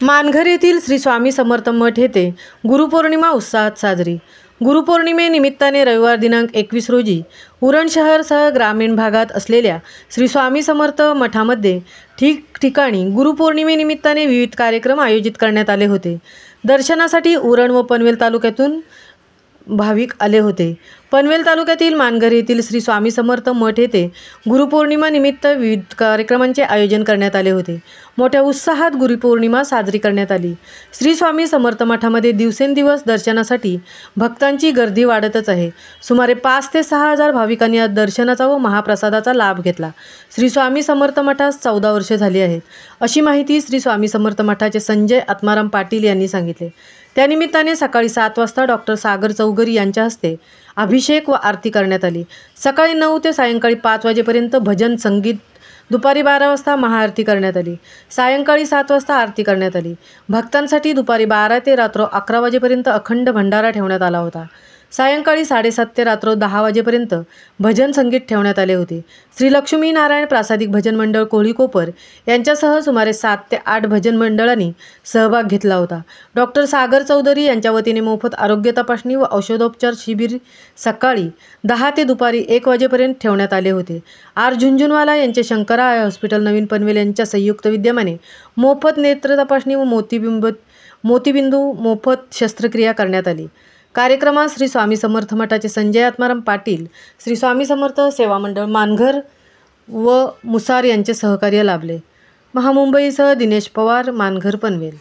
मानघर येथील श्री स्वामी समर्थ मठ येथे गुरुपौर्णिमा उत्साहात साजरी। गुरुपौर्णिमेनिमित्ताने रविवार दिनांक 21 रोजी उरण शहरसह ग्रामीण भागात असलेल्या श्री स्वामी समर्थ मठामध्ये ठिकठिकाणी गुरुपौर्णिमेनिमित्ताने विविध कार्यक्रम आयोजित करण्यात आले होते। दर्शनासाठी उरण व पनवेल तालुक्यातून भाविक आले होते। पनवेल तालुक्यातील मानघर येथील श्री स्वामी समर्थ मठ येथे गुरुपौर्णिमा निमित्त विविध कार्यक्रमांचे आयोजन करण्यात आले होते। मोठ्या उत्साहात गुरुपौर्णिमा साजरी करण्यात आली। श्री स्वामी समर्थ मठामध्ये दिवसेंदिवस दर्शनासाठी भक्तांची गर्दी वाढतच आहे। सुमारे 5 ते 6 हजार भाविकांनी या दर्शनाचा व महाप्रसादाचा लाभ घेतला। श्री स्वामी समर्थ मठास 14 वर्षे झाली आहेत, अशी माहिती श्री स्वामी समर्थ मठाचे संजय आत्माराम पाटील यांनी सांगितले। त्यानिमित्ताने सकाळी 7 वाजता डॉक्टर सागर चौधरी यांच्या हस्ते अभिषेक व आरती करण्यात आली। सकाळी 9 ते सायंकाळी 5 वाजेपर्यंत भजन संगीत, दुपारी 12 वाजता महाआरती करण्यात आली। सायंकाळी 7 वाजता आरती करण्यात आली। भक्तांसाठी दुपारी 12 ते रात्र 11 वाजेपर्यंत अखंड भंडारा ठेवण्यात आला होता। सायंकाळी 7:30 ते रात्र 10 वाजेपर्यंत भजन संगीत ठेवण्यात आले होते। श्री लक्ष्मी नारायण प्रासादिक भजन मंडळ कोळीकोपर यांच्यासह सुमारे 7 ते 8 भजन मंडळांनी सहभाग घेतला होता। डॉक्टर सागर चौधरी यांच्या वतीने मोफत आरोग्य तपासणी व औषधोपचार शिबिर सकाळी 10 ते दुपारी 1 वाजेपर्यंत ठेवण्यात आले होते। आर झुंझुनवाला यांचे शंकरा आय हॉस्पिटल नवीन पनवेल यांच्या संयुक्त विद्यमाने मोफत नेत्र तपासणी व मोतीबिंदू मोफत शस्त्रक्रिया करण्यात आली। कार्यक्रमात श्री स्वामी समर्थ मठाचे संजय आत्माराम पाटील, श्री स्वामी समर्थ सेवा मंडळ मानघर व मुसार यांचे सहकार्य लाभले। महामुंबईसह दिनेश पवार, मानघर, पनवेल।